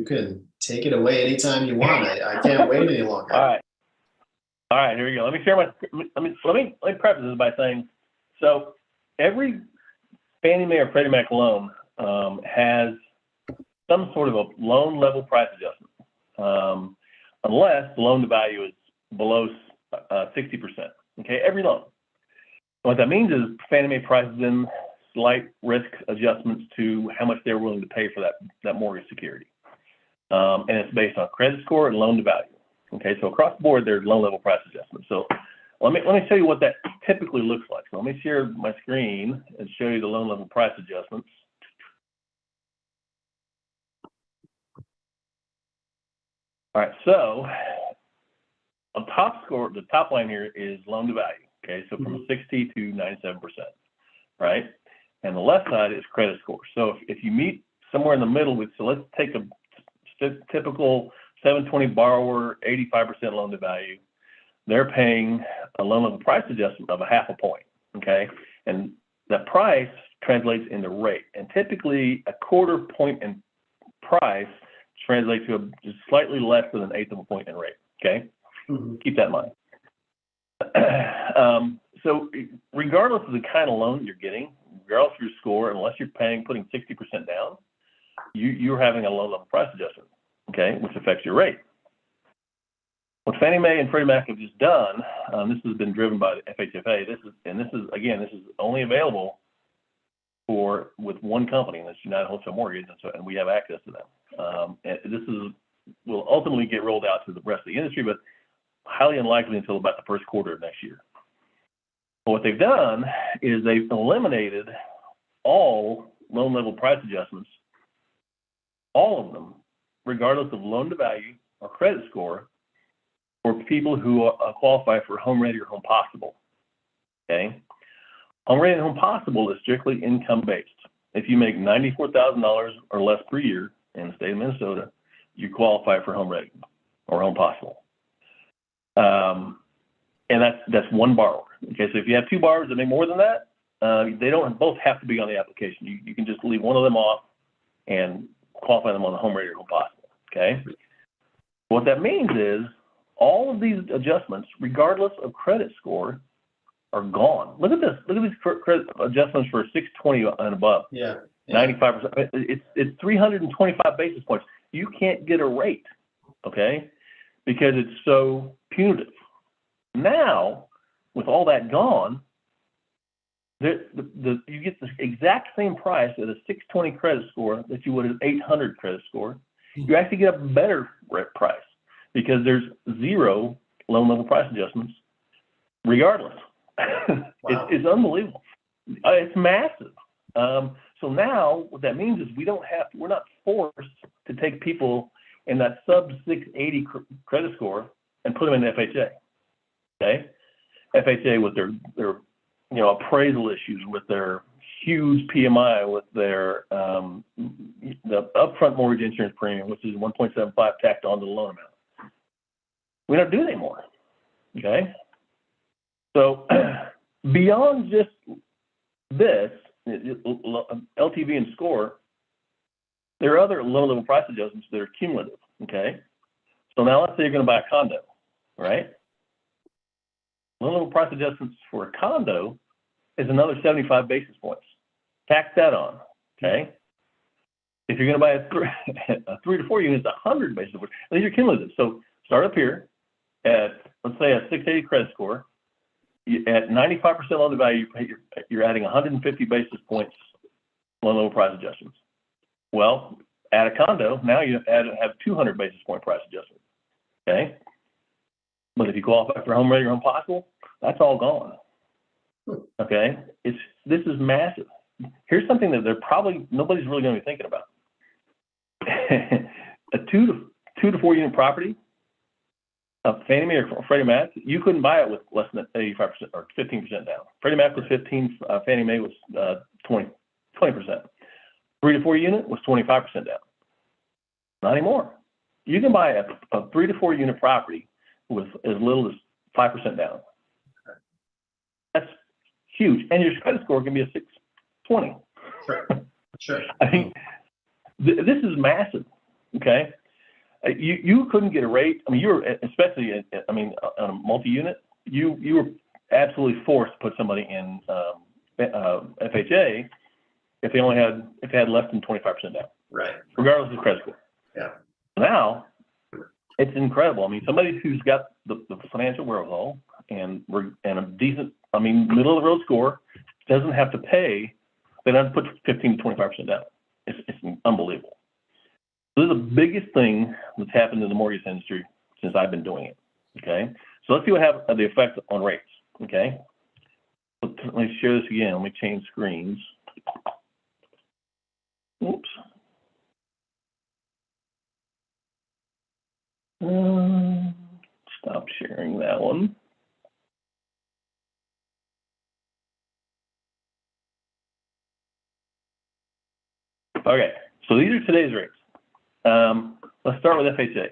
can take it away anytime you want. I can't wait any longer. All right, here we go. Let me share let me preface this by saying, so every Fannie Mae or Freddie Mac loan has some sort of a loan level price adjustment, unless the loan to value is below 60%. Okay, every loan. What that means is Fannie Mae prices in slight risk adjustments to how much they're willing to pay for that mortgage security, and it's based on credit score and loan to value. Okay, so across the board, there's loan level price adjustments. So let me show you what that typically looks like. So let me share my screen and show you the loan level price adjustments. All right, so on the top line here is loan to value. Okay, so from 60 to 97%, right? And the left side is credit score. So if you meet somewhere in the middle so let's take a typical 720 borrower, 85% loan to value. They're paying a loan level price adjustment of 0.5 point, okay? And that price translates into rate. And typically, a 1/4 point in price translates to just slightly less than 1/8 point in rate, okay? Keep that in mind. So regardless of the kind of loan you're getting, regardless of your score, unless you're putting 60% down, you're having a loan level price adjustment, okay, which affects your rate. What Fannie Mae and Freddie Mac have just done, this has been driven by the FHFA. This is only available with one company, and that's United Wholesale Mortgage, and we have access to them. And will ultimately get rolled out to the rest of the industry, but highly unlikely until about the first quarter of next year. But what they've done is they've eliminated all loan level price adjustments, all of them, regardless of loan to value or credit score, for people who qualify for Home Ready or Home Possible. Okay, Home Ready and Home Possible is strictly income based. If you make $94,000 or less per year in the state of Minnesota, you qualify for Home Ready or Home Possible. And that's one borrower. Okay, so if you have two borrowers that make more than that, they don't both have to be on the application. You can just leave one of them off and qualify them on the Home Ready or Home Possible. Okay, what that means is all of these adjustments, regardless of credit score, are gone. Look at this. Look at these credit adjustments for 620 and above. Yeah. 95%. It's 325 basis points. You can't get a rate, okay, because it's so punitive. Now, with all that gone, you get the exact same price at a 620 credit score that you would at an 800 credit score. You actually get a better price because there's zero loan level price adjustments, regardless. Wow. It's unbelievable. It's massive. So now what that means is we're not forced to take people in that sub 680 credit score and put them in the FHA. Okay, FHA with their appraisal issues, with their huge PMI, with their the upfront mortgage insurance premium, which is 1.75 tacked onto the loan amount. We don't do it anymore. Okay, so beyond just this LTV and score, there are other loan level price adjustments that are cumulative. Okay, so now let's say you're going to buy a condo, right? Loan level price adjustments for a condo is another 75 basis points. Tack that on, okay? If you're going to buy a 3 to 4 units, 100 basis points. These are cumulative. So start up here at, let's say, a 680 credit score. At 95% loan to value, you're adding 150 basis points loan level price adjustments. Well, at a condo, now you have 200 basis point price adjustment, okay? But if you qualify for Home Ready or Home Possible, that's all gone. Okay, this is massive. Here's something that nobody's really going to be thinking about. A 2 to 4 unit property, a Fannie Mae or Freddie Mac, you couldn't buy it with less than 85% or 15% down. Freddie Mac was 15, Fannie Mae was 20%. 3 to 4 unit was 25% down. Not anymore. You can buy a 3 to 4 unit property with as little as 5% down. That's huge. And your credit score can be a 620. Sure. I mean, this is massive. Okay. You couldn't get a rate. I mean, you were, especially, on a multi-unit, you were absolutely forced to put somebody in FHA if they had less than 25% down. Right. Regardless of credit score. Yeah. Now, it's incredible. I mean, somebody who's got the financial wherewithal and a decent, middle of the road score doesn't have to pay. They don't have to put 15 to 25% down. It's unbelievable. So this is the biggest thing that's happened in the mortgage industry since I've been doing it. Okay. So let's see what have the effect on rates. Okay. So let me share this again. Let me change screens. Oops. Stop sharing that one. Okay, so these are today's rates. Let's start with FHA.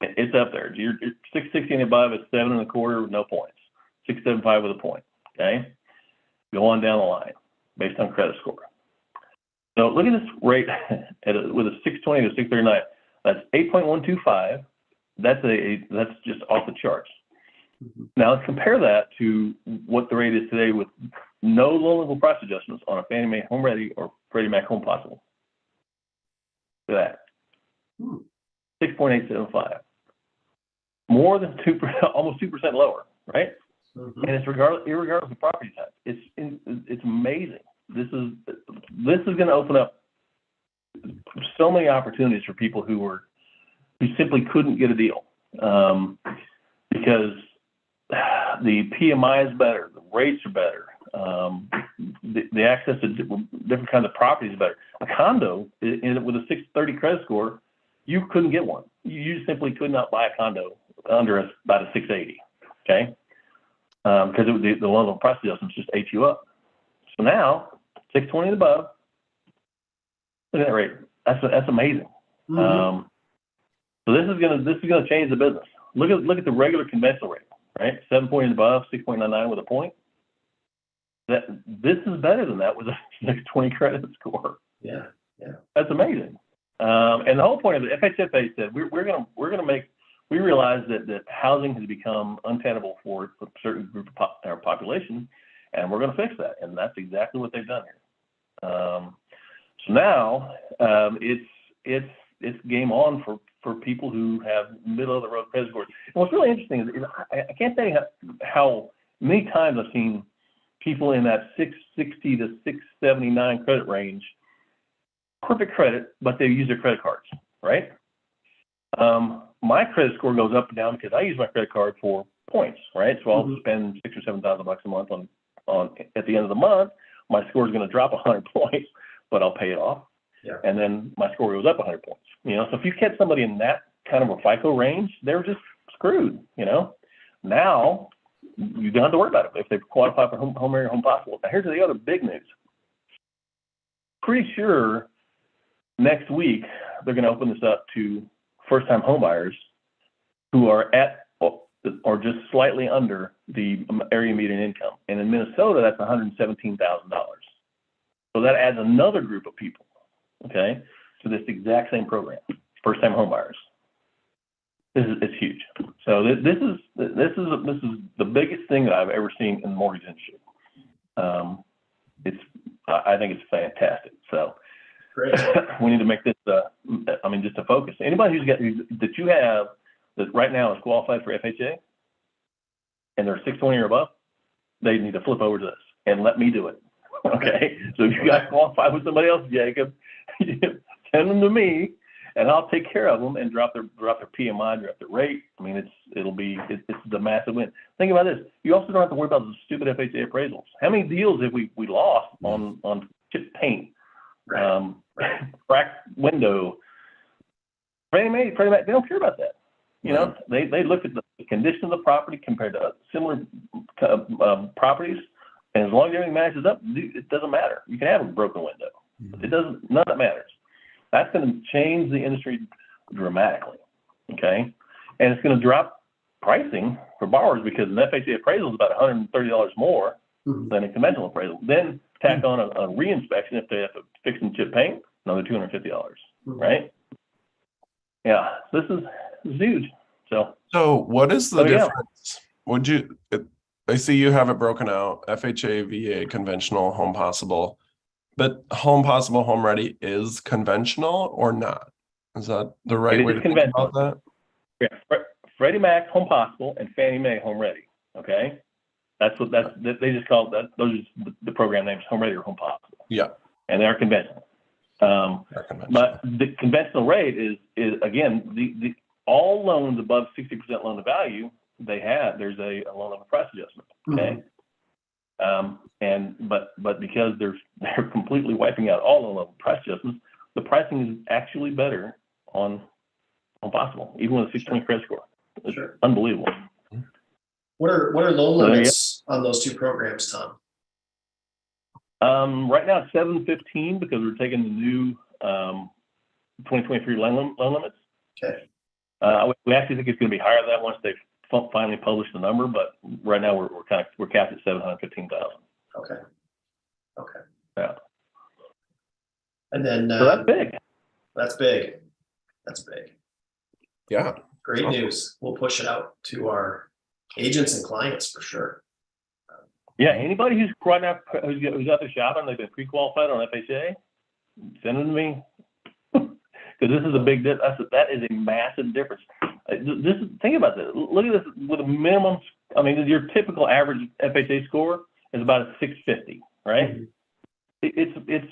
It's up there. You're 660 and above, it's 7.25 with no points. 675 with a point. Okay, go on down the line based on credit score. So look at this rate with a 620 to 639. That's 8.125. That's just off the charts. Mm-hmm. Now let's compare that to what the rate is today with no loan level price adjustments on a Fannie Mae Home Ready or Freddie Mac Home Possible. Look at that. 6.875. More than 2%, almost 2% lower, right? Mm-hmm. And it's irregardless of property type. It's amazing. This is going to open up so many opportunities for people who simply couldn't get a deal because the PMI is better, the rates are better, the access to different kinds of properties is better. A condo with a 630 credit score, you couldn't get one. You simply could not buy a condo under about a 680. Okay, because the loan level price adjustments just ate you up. So now 620 and above. Look at that rate. That's amazing. Mm-hmm. So this is gonna change the business. Look at the regular conventional rate, right? 7 point and above, 6.99 with a point. This is better than that with a 620 credit score. Yeah. That's amazing. And the whole point of the FHFA said we realize that housing has become untenable for a certain group of our population, and we're going to fix that. And that's exactly what they've done here. So now it's game on for people who have middle of the road credit scores. And what's really interesting is I can't tell you how many times I've seen people in that 660 to 679 credit range, perfect credit, but they use their credit cards, right? My credit score goes up and down because I use my credit card for points, right? So I'll spend $6,000 or $7,000 a month on at the end of the month. My score is going to drop 100 points, but I'll pay it off. Yeah. And then my score goes up 100 points. So if you catch somebody in that kind of a FICO range, they're just screwed. Now you don't have to worry about it if they qualify for home area Home Possible. Now here's the other big news. Pretty sure next week they're going to open this up to first-time home buyers who are at or just slightly under the area median income. And in Minnesota, that's $117,000. So that adds another group of people, okay, to this exact same program, first-time home buyers. It's huge. So this is the biggest thing that I've ever seen in the mortgage industry. I think it's fantastic. So great. We need to make this just a focus. Anybody that you have that right now is qualified for FHA and they're 620 or above, they need to flip over to this and let me do it. Okay. So if you guys qualify with somebody else, Jacob, send them to me and I'll take care of them and drop their PMI, drop their rate. It's the massive win. Think about this. You also don't have to worry about the stupid FHA appraisals. How many deals have we lost on chip paint? Right. Cracked window. Freddie Mac, they don't care about that. They look at the condition of the property compared to similar properties, and as long as everything matches up, it doesn't matter. You can have a broken window. Mm-hmm. None of that matters. That's going to change the industry dramatically. Okay, and it's going to drop pricing for borrowers because an FHA appraisal is about $130 more than a conventional appraisal. Then tack on a reinspection if they have to fix and chip paint, another $250, right? Yeah, this is huge. So what is the yeah. difference? I see you have it broken out, FHA, VA, conventional, Home Possible, but Home Possible, Home Ready is conventional or not? Is that the right It way is to think conventional. about that? Yeah, Freddie Mac Home Possible and Fannie Mae Home Ready. Okay, they just call that. Those are the program names, Home Ready or Home Possible. Yeah, and they are conventional. But the conventional rate is again the all loans above 60% loan to value. There's a loan level price adjustment. Okay, but because they're completely wiping out all loan level price adjustments, the pricing is actually better on Possible, even with a 620 credit score. It's unbelievable. What are loan limits on those two programs, Tom? Right now it's 715 because we're taking the new 2023 loan limits. Okay. We actually think it's going to be higher than that once they finally publish the number, but right now we're capped at 715,000. Okay. Yeah. And then so that's big. That's big. Yeah. Great news. We'll push it out to our agents and clients for sure. Yeah, anybody who's right now who's out there shopping, they've been pre-qualified on FHA, send them to me. Because this is a big difference. That is a massive difference. Think about this. Look at this with a minimum. I mean, your typical average FHA score is about a 650, right? Mm-hmm. It's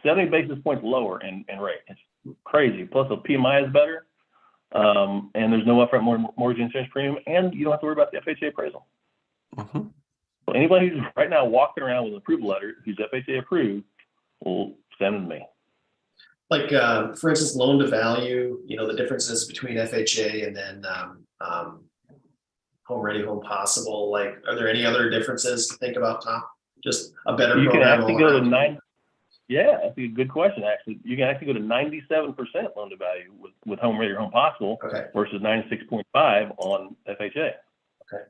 70 basis points lower in rate. It's crazy. Plus the PMI is better, and there's no upfront mortgage insurance premium, and you don't have to worry about the FHA appraisal. Mm-hmm. So anybody who's right now walking around with an approval letter who's FHA approved will send them to me. Like, for instance, loan to value, the differences between FHA and then Home Ready, Home Possible. Like, are there any other differences to think about, Tom? Just a better you program. You can actually go to 9. Yeah, that's a good question, actually. You can actually go to 97% loan to value with Home Ready or Home Possible versus 96.5 on FHA. Okay.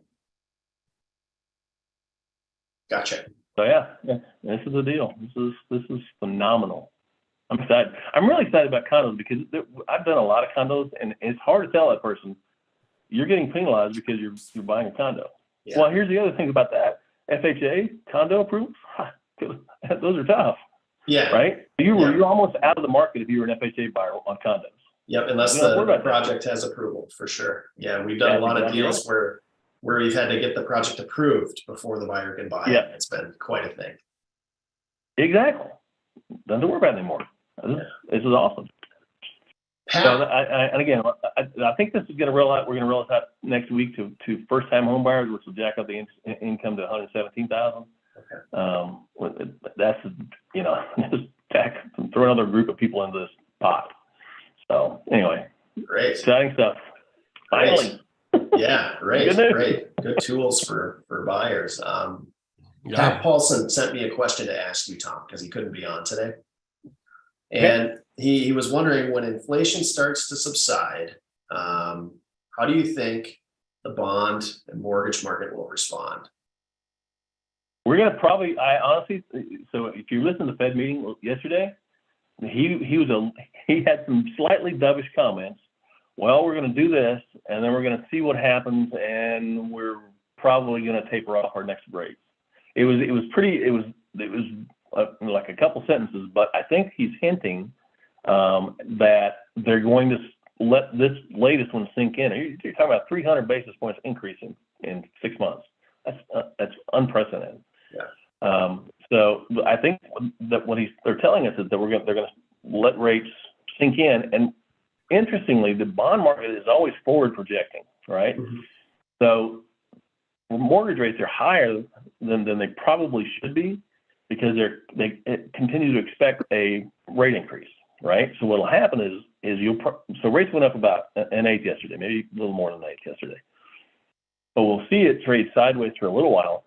Gotcha. So yeah, this is the deal. This is phenomenal. I'm excited. I'm really excited about condos because I've done a lot of condos, and it's hard to tell that person you're getting penalized because you're buying a condo. Yeah. Well, here's the other thing about that: FHA condo approvals, those are tough. Yeah. Right. You're almost out of the market if you were an FHA buyer on condos. Yep, unless the project has approval for sure. Yeah, we've done a lot of deals where we've had to get the project approved before the buyer can buy it. It's been quite a thing. Exactly. Doesn't worry about it anymore. This is awesome. So and again, I think this is going to roll out. We're going to roll this out next week to first-time home buyers, which will jack up the income to $117,000. Okay. That's just throw another group of people into this pot. So anyway, great, exciting stuff. Finally. Yeah, great. Good tools for buyers. Pat Paulson sent me a question to ask you, Tom, because he couldn't be on today. And he was wondering, when inflation starts to subside, how do you think the bond and mortgage market will respond? We're going to so if you listen to the Fed meeting yesterday, he had some slightly dovish comments. Well, we're going to do this, and then we're going to see what happens, and we're probably going to taper off our next rates. It was like a couple sentences, but I think he's hinting that they're going to let this latest one sink in. You're talking about 300 basis points increase in 6 months. That's unprecedented. Yeah. So I think that what they're telling us is that they're going to let rates sink in. And interestingly, the bond market is always forward projecting, right? Mm-hmm. So mortgage rates are higher than they probably should be because they continue to expect a rate increase, right? So what will happen is so rates went up about an eighth yesterday, maybe a little more than an eighth yesterday. But we'll see it trade sideways for a little while.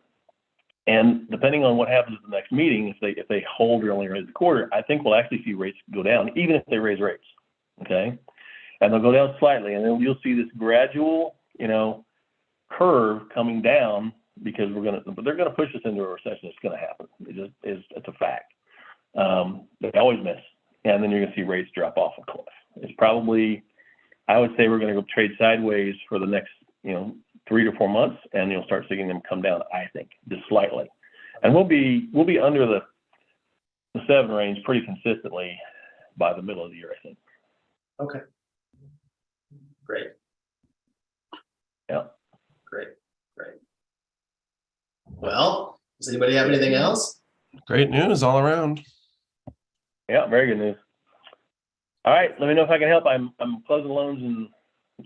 And depending on what happens at the next meeting, if they hold or only raise the quarter, I think we'll actually see rates go down, even if they raise rates. Okay, and they'll go down slightly, and then you'll see this gradual, curve coming down because they're gonna push us into a recession. It's gonna happen. It's a fact. They always miss, and then you're gonna see rates drop off a cliff. It's probably I would say we're going to go trade sideways for the next, 3 to 4 months, and you'll start seeing them come down, I think, just slightly. And we'll be under the 7 range pretty consistently by the middle of the year, I think. Okay. Great. Yeah. Great. Well, does anybody have anything else? Great news all around. Yeah, very good news. All right, let me know if I can help. I'm closing loans in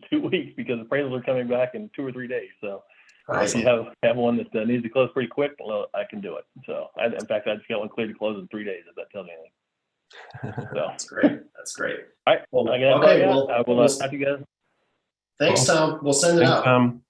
2 weeks because appraisals are coming back in 2 or 3 days. So if you have one that needs to close pretty quick, well, I can do it. So in fact, I just got one clear to close in 3 days, if that tells you anything. So That's great. That's great. all right. Well, I will talk to you guys. thanks, Tom. We'll send it Thanks, out. Tom.